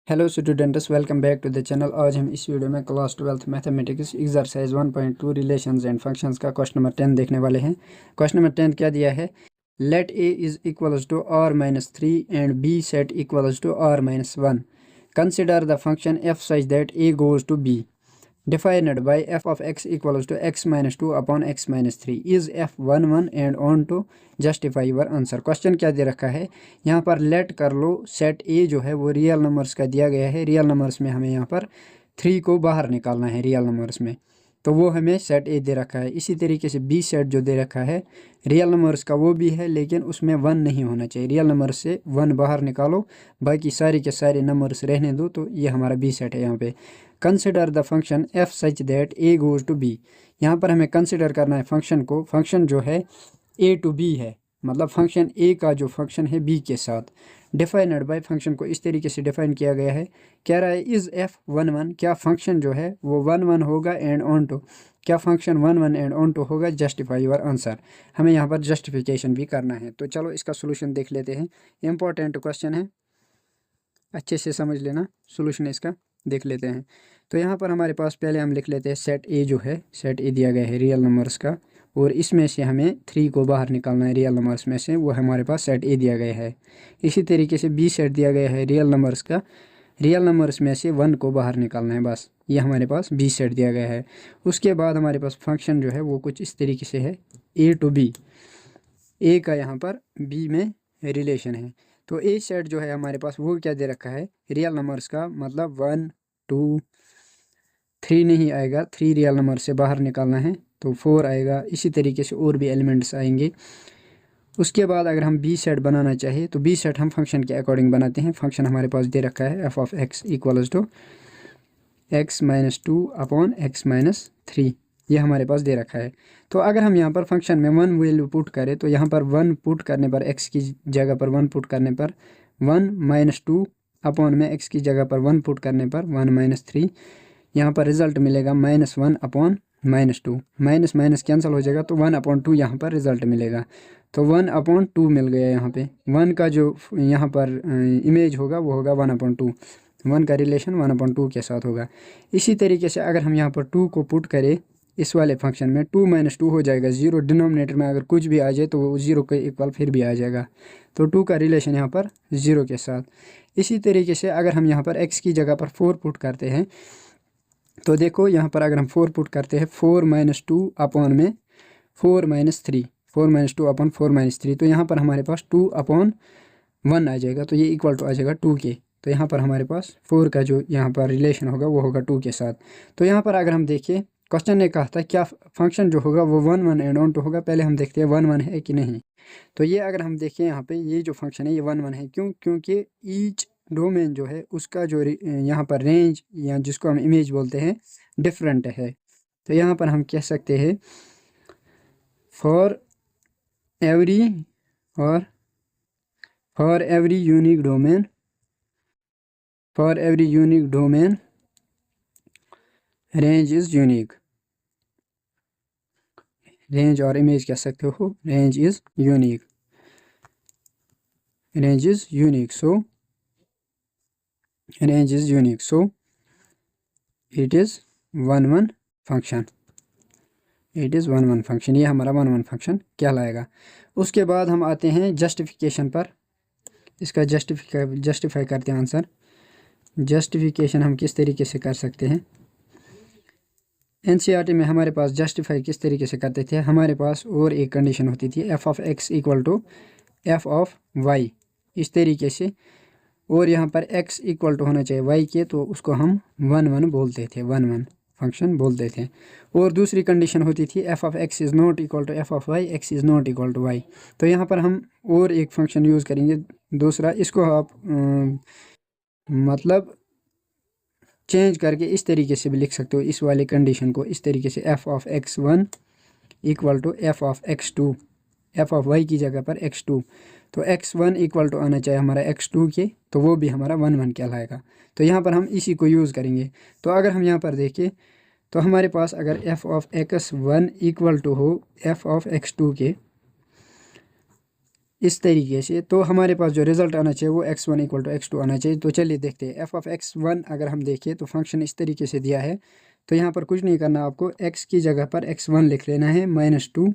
Hello students, welcome back to the channel. आज हम इस वीडियो में class 12th mathematics exercise 1.2 relations and functions का क्वेश्चन नंबर 10 देखने वाले हैं। क्वेश्चन नंबर 10 क्या दिया है? Let a is equals to r-3 and b set equals to r-1। Consider the function f such that a goes to b defined by f of x equals to x minus 2 upon x minus 3 is f 1 and on to justify your answer। Question क्या दे रखा है? यहाँ पर late कर लो set ए जो है वो real numbers का दिया गया है। रियल नंबर्स में हमें यहाँ पर 3 को बाहर निकालना है रियल नंबर्स में, तो वो हमें सेट ए दे रखा है। इसी तरीके से बी सेट जो दे रखा है रियल नंबर्स का वो भी है, लेकिन उसमें 1 नहीं होना चाहिए। रियल नंबर से 1 बाहर निकालो, बाकी सारे के सारे नंबर्स रहने दो, तो ये हमारा बी सेट है। यहाँ पे consider the function f such that a goes to b. यहाँ पर हमें कंसिडर करना है फंक्शन को। फंक्शन जो है ए टू बी है, मतलब फंक्शन ए का जो फंक्शन है बी के साथ। डिफाइनड बाय फंक्शन को इस तरीके से डिफाइन किया गया है। कह रहा है इज एफ 1 क्या फंक्शन जो है वो 1 होगा एंड ऑन टू, क्या फंक्शन 1 एंड ऑन टू होगा जस्टिफाई योर आंसर। हमें यहाँ पर जस्टिफिकेशन भी करना है। तो चलो इसका सोल्यूशन देख लेते हैं। इंपॉर्टेंट क्वेश्चन है, अच्छे से समझ लेना। सोल्यूशन इसका देख लेते हैं। तो यहाँ पर हमारे पास पहले हम लिख लेते हैं सेट ए जो है, सेट ए दिया गया है रियल नंबर्स का, और इसमें से हमें 3 को बाहर निकालना है रियल नंबर्स में से, वो हमारे पास सेट ए दिया गया है। इसी तरीके से बी सेट दिया गया है रियल नंबर्स का, रियल नंबर्स में से 1 को बाहर निकालना है, बस ये हमारे पास बी सेट दिया गया है। उसके बाद हमारे पास फंक्शन जो है वो कुछ इस तरीके से है, ए टू बी, ए का यहाँ पर बी में रिलेशन है। तो ए सेट जो है हमारे पास वो क्या दे रखा है रियल नंबर्स का, मतलब 1 2 3 नहीं आएगा, 3 रियल नंबर से बाहर निकालना है तो 4 आएगा। इसी तरीके से और भी एलिमेंट्स आएंगे। उसके बाद अगर हम बी सेट बनाना चाहिए तो बी सेट हम फंक्शन के अकॉर्डिंग बनाते हैं। फंक्शन हमारे पास दे रखा है f of x equals to x-2 upon x-3, ये हमारे पास दे रखा है। तो अगर हम यहाँ पर फंक्शन में 1 वैल्यू पुट करें तो यहाँ पर 1 पुट करने पर, x की जगह पर 1 पुट करने पर 1-2 अपॉन में x की जगह पर 1 पुट करने पर 1-3, यहाँ पर रिजल्ट मिलेगा -1 अपॉन -2। माइनस माइनस कैंसिल हो जाएगा तो 1/2 यहाँ पर रिजल्ट मिलेगा। तो 1/2 मिल गया। यहाँ पे 1 का जो यहाँ पर इमेज होगा वो होगा 1/2, 1 का रिलेशन 1/2 के साथ होगा। इसी तरीके से अगर हम यहाँ पर 2 को पुट करें इस वाले फंक्शन में, 2 - 2 हो जाएगा 0। डिनोमिनेटर में अगर कुछ भी आ जाए तो वो 0 के इक्वल फिर भी आ जाएगा। तो 2 का रिलेशन यहाँ पर 0 के साथ। इसी तरीके से अगर हम यहाँ पर x की जगह पर 4 पुट करते हैं तो देखो यहाँ पर अगर हम 4 पुट करते हैं 4-2 अपॉन में 4-3, 4-2 अपॉन 4-3, तो यहाँ पर हमारे पास 2/1 आ जाएगा। तो ये इक्वल टू आ जाएगा 2 के। तो यहाँ पर हमारे पास 4 का जो यहाँ पर रिलेशन होगा वो होगा 2 के साथ। तो यहाँ पर अगर हम देखिए क्वेश्चन ने कहा था क्या फंक्शन जो होगा वो 1 एंड ऑन टू होगा। पहले हम देखते हैं 1 है कि नहीं। तो ये अगर हम देखें यहाँ पे ये जो फंक्शन है ये 1 है। क्यों? क्योंकि ईच डोमेन जो है उसका जो यहाँ पर रेंज या जिसको हम इमेज बोलते हैं डिफरेंट है। तो यहाँ पर हम कह सकते हैं for every unique domain, range is unique. Range और इमेज कह सकते हो, range is unique, so range is unique, so it is 1 function, ये हमारा 1 फंक्शन कहलाएगा। उसके बाद हम आते हैं जस्टिफिकेशन पर। इसका जस्टिफाई करते हैं आंसर। जस्टिफिकेशन हम किस तरीके से कर सकते हैं? एनसीईआरटी में हमारे पास जस्टिफाई किस तरीके से करते थे, हमारे पास और एक कंडीशन होती थी f of x equal to f of y, इस तरीके से। और यहाँ पर x इक्वल टू होना चाहिए y के, तो उसको हम 1 बोलते थे, 1 फंक्शन बोलते थे। और दूसरी कंडीशन होती थी f of x is not equal to f of y, x is not equal to y. तो यहाँ पर हम और एक फंक्शन यूज़ करेंगे दूसरा। इसको आप मतलब चेंज करके इस तरीके से भी लिख सकते हो इस वाले कंडीशन को, इस तरीके से f of x1 equal to f of x2, f of y की जगह पर x2। तो x1 इक्वल टू आना चाहिए हमारा x2 के, तो वो भी हमारा 1 कहलाएगा। तो यहाँ पर हम इसी को यूज़ करेंगे। तो अगर हम यहाँ पर देखें तो हमारे पास अगर f of x1 equal to हो एफ ऑफ x2 के, इस तरीके से। तो हमारे पास जो रिजल्ट आना चाहिए वो x1 इक्वल टू x2 आना चाहिए। तो चलिए देखते हैं f ऑफ x1 अगर हम देखें तो फंक्शन इस तरीके से दिया है। तो यहाँ पर कुछ नहीं करना, आपको x की जगह पर x1 लिख लेना है -2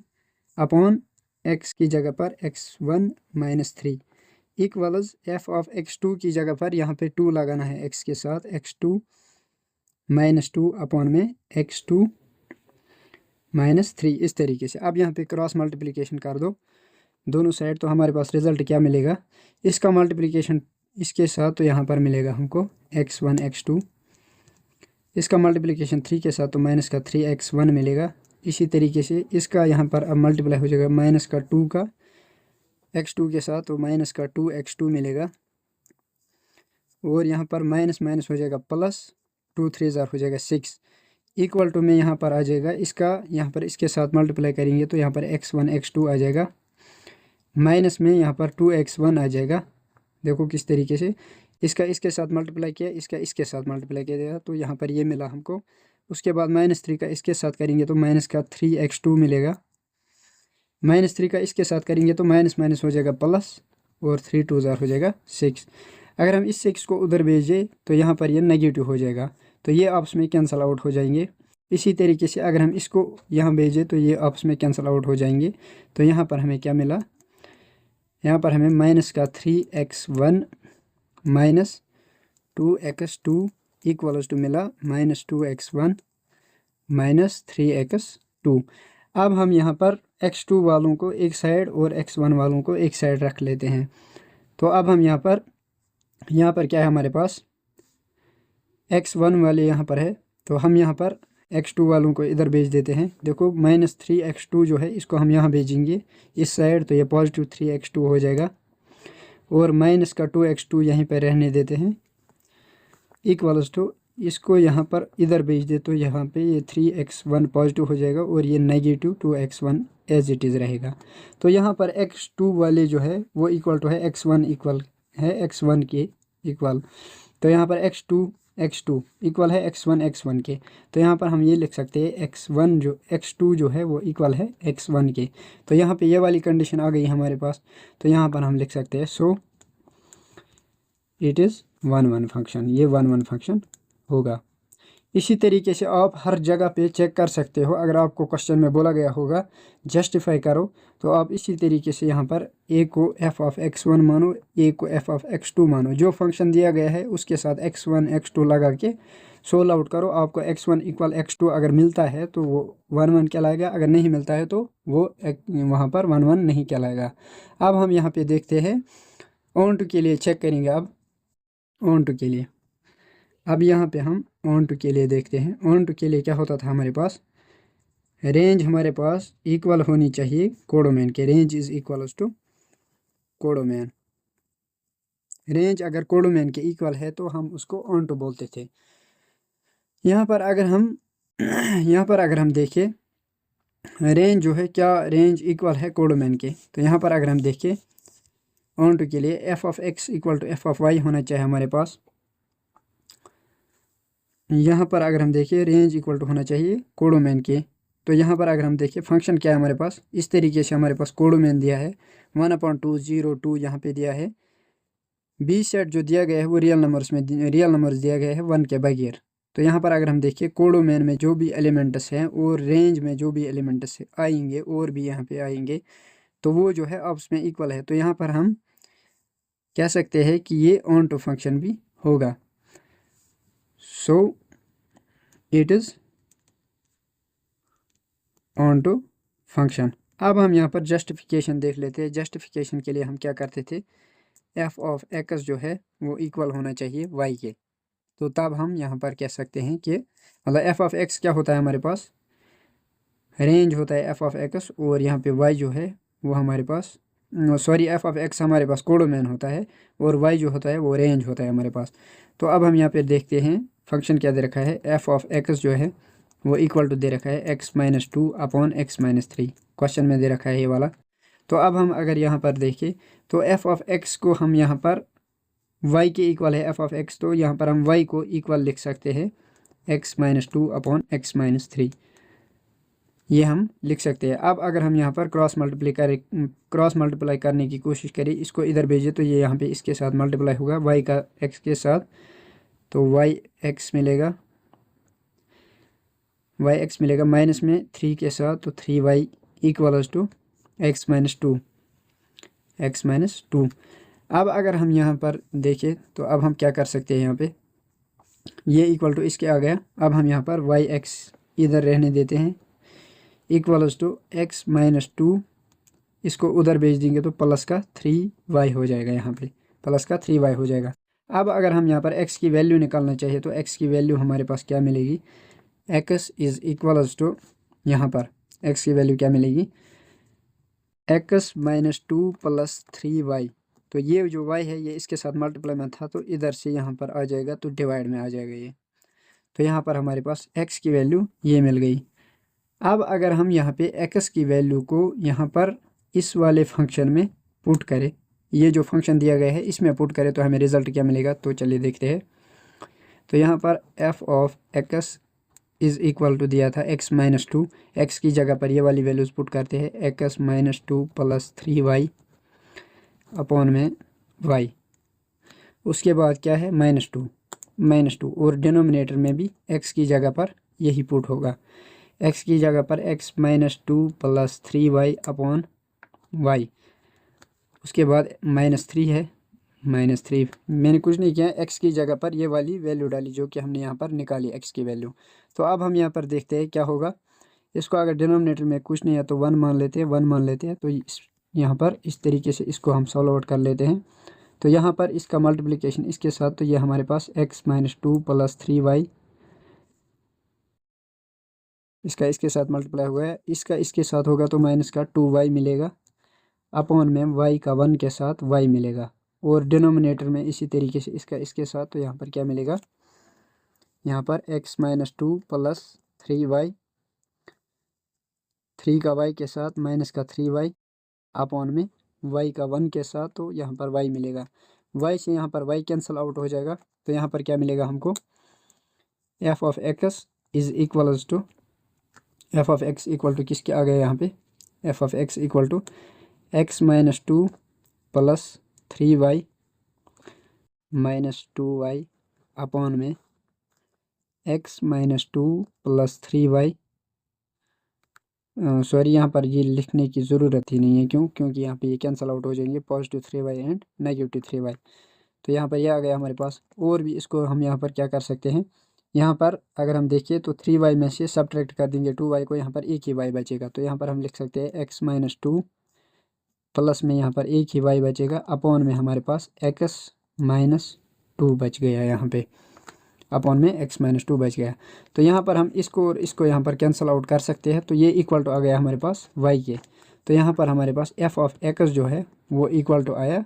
अपॉन x की जगह पर x1 -3 equals f of x2 की जगह पर यहाँ पे 2 लगाना है x के साथ, x2 -2 अपॉन में x2 -3 इस तरीके से। अब यहाँ पे क्रॉस मल्टीप्लिकेशन कर दो दोनों साइड, तो हमारे पास रिजल्ट क्या मिलेगा, इसका मल्टीप्लिकेशन इसके साथ तो यहाँ पर मिलेगा हमको x1 x2, इसका मल्टीप्लिकेशन 3 के साथ तो माइनस का 3x1 मिलेगा। इसी तरीके से इसका यहाँ पर अब मल्टीप्लाई हो जाएगा माइनस का 2 का x2 के साथ तो माइनस का 2x2 मिलेगा। और यहाँ पर माइनस माइनस हो जाएगा प्लस, 2 3 ज़ार हो जाएगा 6 इक्वल टू में यहाँ पर आ जाएगा इसका, यहाँ पर इसके साथ मल्टीप्लाई करेंगे तो यहाँ पर x1 x2 आ जाएगा, माइनस में यहाँ पर 2x1 आ जाएगा। देखो किस तरीके से इसका इसके साथ मल्टीप्लाई किया, इसका इसके साथ मल्टीप्लाई किया जाएगा तो यहाँ पर ये मिला हमको। उसके बाद -3 का इसके साथ करेंगे तो माइनस का 3x2 मिलेगा, -3 का इसके साथ करेंगे तो माइनस माइनस हो जाएगा प्लस, और 3 2 ज़ार हो जाएगा 6। अगर हम इस 6 को उधर भेजें तो यहाँ पर ये नेगेटिव हो जाएगा, तो ये आपस में कैंसिल आउट हो जाएंगे। इसी तरीके से अगर हम इसको यहाँ भेजें तो ये आपस में कैंसिल आउट हो जाएंगे। तो यहाँ पर हमें क्या मिला, यहाँ पर हमें माइनस का 3x1 minus 2x2 equals to मिला -2x1 माइनस 3x2। अब हम यहाँ पर x2 वालों को एक साइड और x1 वालों को एक साइड रख लेते हैं। तो अब हम यहाँ पर क्या है हमारे पास, x1 वाले यहाँ पर है तो हम यहाँ पर x2 वालों को इधर भेज देते हैं। देखो -3x2 जो है इसको हम यहाँ भेजेंगे इस साइड, तो ये पॉजिटिव 3x2 हो जाएगा, और माइनस का 2x2 यहीं पर रहने देते हैं इक्वल्स टू, इसको यहाँ पर इधर भेज दे तो यहाँ पे ये 3x1 पॉजिटिव हो जाएगा और ये negative 2x1 as it is रहेगा। तो यहाँ पर x2 वाले जो है वो इक्वल टू है x1 इक्वल है x1 के इक्वल। तो यहाँ पर x2 इक्वल है x1 के, तो यहाँ पर हम ये लिख सकते हैं x2 जो है वो इक्वल है x1 के। तो यहाँ पे ये वाली कंडीशन आ गई हमारे पास, तो यहाँ पर हम लिख सकते हैं सो इट इज़ 1 1 फंक्शन, ये 1 1 फंक्शन होगा। इसी तरीके से आप हर जगह पे चेक कर सकते हो, अगर आपको क्वेश्चन में बोला गया होगा जस्टिफाई करो तो आप इसी तरीके से यहाँ पर a को f ऑफ x1 मानो, a को f ऑफ x2 मानो, जो फंक्शन दिया गया है उसके साथ x1 x2 लगा के सोल्व आउट करो। आपको x1 इक्वल x2 अगर मिलता है तो वो 1 1 कहलाएगा, अगर नहीं मिलता है तो वो वहाँ पर 1 1 नहीं कहलाएगा। अब हम यहाँ पे देखते हैं ऑन टू के लिए चेक करेंगे। अब ऑन टू के लिए, अब यहाँ पे हम ऑन टू के लिए देखते हैं। ऑन टू के लिए क्या होता था हमारे पास, रेंज हमारे पास इक्वल होनी चाहिए कोडोमेन के, range is equals to codomain. Range अगर कोडोमेन के इक्वल है तो हम उसको ऑन टू बोलते थे। यहाँ पर अगर हम देखें रेंज जो है, क्या रेंज इक्वल है कोडोमेन के, तो यहाँ पर अगर हम देखें ऑन टू के लिए f of x equal to f of y होना चाहिए हमारे पास। यहाँ पर अगर हम देखें रेंज इक्वल टू होना चाहिए कोडोमेन के, तो यहाँ पर अगर हम देखें फंक्शन क्या है हमारे पास, इस तरीके से हमारे पास कोडोमेन दिया है 1/2 0 2 यहाँ पे दिया है। बी सेट जो दिया गया है वो रियल नंबर्स दिया गया है 1 के बगैर। तो यहाँ पर अगर हम देखें कोडोमेन में जो भी एलिमेंट्स हैं और रेंज में जो भी एलिमेंट्स आएंगे और भी यहाँ पे आएंगे तो वो जो है आपस में इक्वल है। तो यहाँ पर हम कह सकते हैं कि ये ऑन टू फंक्शन भी होगा। So it is onto function. अब हम यहाँ पर जस्टिफिकेशन देख लेते हैं। जस्टिफिकेशन के लिए हम क्या करते थे, f ऑफ x जो है वो इक्वल होना चाहिए y के। तो तब हम यहाँ पर कह सकते हैं कि मतलब f ऑफ x क्या होता है हमारे पास, रेंज होता है f ऑफ x, और यहाँ पे y जो है वो हमारे पास f ऑफ x हमारे पास कोडोमेन होता है और y जो होता है वो रेंज होता है हमारे पास। तो अब हम यहाँ पे देखते हैं फंक्शन क्या दे रखा है, f ऑफ x जो है वो इक्वल टू दे रखा है x-2 अपॉन x-3, क्वेश्चन में दे रखा है ये वाला। तो अब हम अगर यहाँ पर देखें तो f ऑफ x को हम यहाँ पर y के इक्वल है f ऑफ x, तो यहाँ पर हम y को इक्वल लिख सकते हैं x-2 अपॉन x-3। ये हम लिख सकते हैं। अब अगर हम यहाँ पर क्रॉस मल्टीप्लाई करने की कोशिश करें, इसको इधर भेजें तो ये यहाँ पे इसके साथ मल्टीप्लाई होगा वाई का एक्स के साथ, तो वाई एक्स मिलेगा माइनस में 3 के साथ, तो 3y equals to x minus two. अब अगर हम यहाँ पर देखें तो अब हम क्या कर सकते हैं, यहाँ पे ये इक्वल टू इसके आ गया। अब हम यहाँ पर वाई एक्स इधर रहने देते हैं equals to x minus two, इसको उधर भेज देंगे तो प्लस का 3y हो जाएगा, यहाँ पे प्लस का 3y हो जाएगा। अब अगर हम यहाँ पर x की वैल्यू निकालना चाहिए तो x की वैल्यू हमारे पास क्या मिलेगी, x इज़ इक्वल्स टू, यहाँ पर x की वैल्यू क्या मिलेगी, x minus two plus 3y। तो ये जो y है ये इसके साथ मल्टीप्लाई में था तो इधर से यहाँ पर आ जाएगा तो डिवाइड में आ जाएगा ये। तो यहाँ पर हमारे पास x की वैल्यू ये मिल गई। अब अगर हम यहाँ पे x की वैल्यू को यहाँ पर इस वाले फंक्शन में पुट करें, ये जो फंक्शन दिया गया है इसमें पुट करें तो हमें रिज़ल्ट क्या मिलेगा, तो चलिए देखते हैं। तो यहाँ पर f of x is equal to दिया था x माइनस टू, एक्स की जगह पर ये वाली वैल्यूज़ पुट करते हैं x minus two plus 3y upon में y। उसके बाद क्या है माइनस टू, और डिनोमिनेटर में भी x की जगह पर यही पुट होगा, x की जगह पर x minus two plus 3y upon y। उसके बाद -3 है, -3 मैंने कुछ नहीं किया, x की जगह पर ये वाली वैल्यू डाली जो कि हमने यहाँ पर निकाली x की वैल्यू। तो अब हम यहाँ पर देखते हैं क्या होगा। इसको अगर डिनोमिनेटर में कुछ नहीं है तो 1 मान लेते हैं, तो यहाँ पर इस तरीके से इसको हम सॉल्व आउट कर लेते हैं। तो यहाँ पर इसका मल्टीप्लिकेशन इसके साथ, तो ये हमारे पास x minus two plus 3y, इसका इसके साथ मल्टीप्लाई हुआ है, इसका इसके साथ होगा तो माइनस का 2y मिलेगा अपॉन में y का 1 के साथ y मिलेगा, और डिनोमिनेटर में इसी तरीके से इसका इसके साथ, तो यहाँ पर क्या मिलेगा, यहाँ पर x minus two plus 3y, 3 का y के साथ माइनस का 3y अपॉन में y का 1 के साथ, तो यहाँ पर y मिलेगा। y से यहाँ पर y कैंसिल आउट हो जाएगा, तो यहाँ पर क्या मिलेगा हमको, f of x is equals to, f of x equal to किसके आ गया यहाँ पे, f of x equal to x minus two plus 3y minus 2y upon में x minus two plus 3y। Sorry, यहाँ पर ये लिखने की ज़रूरत ही नहीं है, क्योंकि यहाँ पे ये कैंसिल आउट हो जाएंगे, positive 3y and negative 3y। तो यहाँ पर ये आ गया हमारे पास। और भी इसको हम यहाँ पर क्या कर सकते हैं, यहाँ पर अगर हम देखिए तो 3y में से सब्ट्रैक्ट कर देंगे 2y को, यहाँ पर एक ही y बचेगा। तो यहाँ पर हम लिख सकते हैं x माइनस टू प्लस में यहाँ पर एक ही y बचेगा अपॉन में हमारे पास x माइनस टू बच गया, यहाँ पे अपॉन में x माइनस टू बच गया। तो यहाँ पर हम इसको और इसको यहाँ पर कैंसिल आउट कर सकते हैं, तो ये इक्वल टू आ गया हमारे पास y के। तो यहाँ पर हमारे पास f ऑफ x जो है वो इक्वल टू आया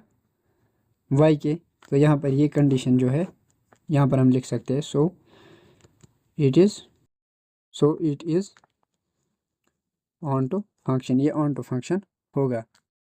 y के। तो यहाँ पर ये कंडीशन जो है यहाँ पर हम लिख सकते हैं, so it is onto function, ये ऑन टू फंक्शन होगा।